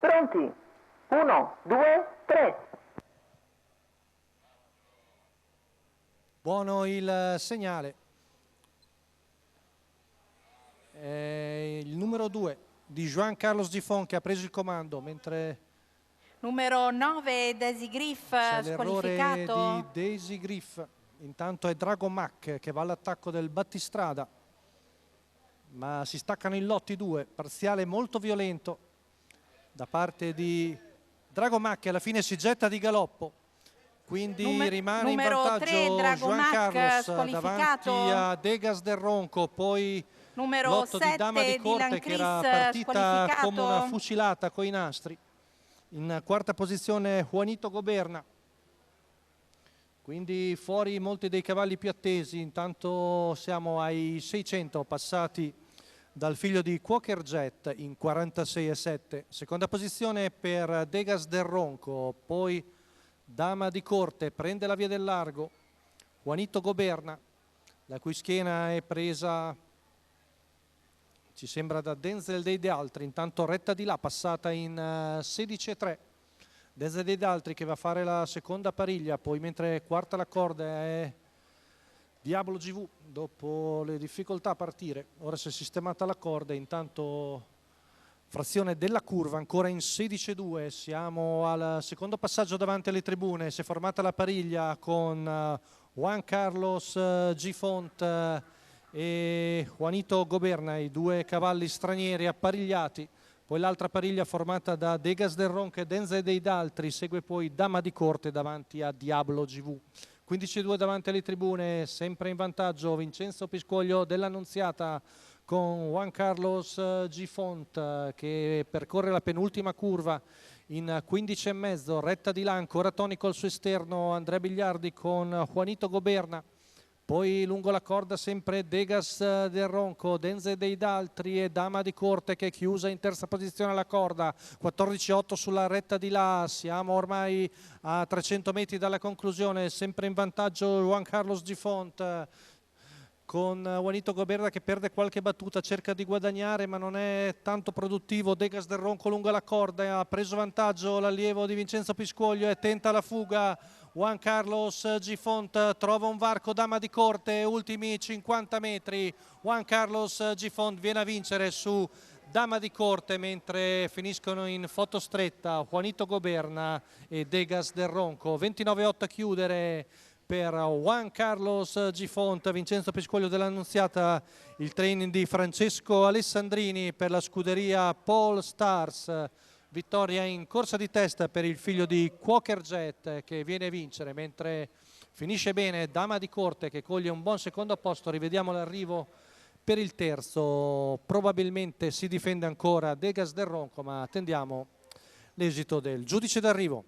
Pronti? 1, 2, 3. Buono il segnale. Il numero 2 di Juan Carlos Gifon che ha preso il comando, mentre numero 9 Daisy Griff l'errore squalificato. di Daisy Griff. Intanto è Drago Mac che va all'attacco del battistrada, ma si staccano in lotti due, parziale molto violento da parte di Drago Mac, che alla fine si getta di galoppo, quindi rimane in vantaggio Juan Carlos davanti a Degas del Ronco, poi numero lotto di Dama di Corte che era partita come una fucilata coi nastri. In quarta posizione Juanito Goberna, quindi fuori molti dei cavalli più attesi. Intanto siamo ai 600 passati dal figlio di Quaker Jet in 46,7. Seconda posizione per Degas del Ronco, poi Dama di Corte prende la via del largo, Juanito Goberna, la cui schiena è presa, ci sembra, da Denzel dei altri. Intanto retta di là passata in 16,3. Denzel dei altri che va a fare la seconda pariglia, poi mentre quarta la corda è Diablo GV dopo le difficoltà a partire. Ora si è sistemata la corda, intanto frazione della curva ancora in 16,2. Siamo al secondo passaggio davanti alle tribune. Si è formata la pariglia con Juan Carlos Gifont e Juanito Goberna, i due cavalli stranieri apparigliati. Poi l'altra pariglia formata da Degas del Ronco e Denzel dei Daltri, segue poi Dama di Corte davanti a Diablo GV. 15-2 davanti alle tribune, sempre in vantaggio Vincenzo Piscoglio dell'Annunziata con Juan Carlos Gifont che percorre la penultima curva in 15,5, retta di là ancora tonico al suo esterno Andrea Bigliardi con Juanito Goberna. Poi lungo la corda sempre Degas del Ronco, Denzel dei Daltri e Dama di Corte che è chiusa in terza posizione alla corda. 14,8 sulla retta di là, siamo ormai a 300 metri dalla conclusione, sempre in vantaggio Juan Carlos Gifont con Juanito Goberna che perde qualche battuta, cerca di guadagnare ma non è tanto produttivo. Degas del Ronco lungo la corda, ha preso vantaggio l'allievo di Vincenzo Piscoglio e tenta la fuga. Juan Carlos Gifont trova un varco, Dama di Corte, ultimi 50 metri. Juan Carlos Gifont viene a vincere su Dama di Corte, mentre finiscono in foto stretta Juanito Goberna e Degas del Ronco. 29,8 a chiudere per Juan Carlos Gifont. Vincenzo Piscoglio dell'Annunziata, il training di Francesco Alessandrini per la scuderia Paul Stars. Vittoria in corsa di testa per il figlio di Quaker Jet che viene a vincere, mentre finisce bene Dama di Corte che coglie un buon secondo posto. Rivediamo l'arrivo per il terzo, probabilmente si difende ancora Degas del Ronco, ma attendiamo l'esito del giudice d'arrivo.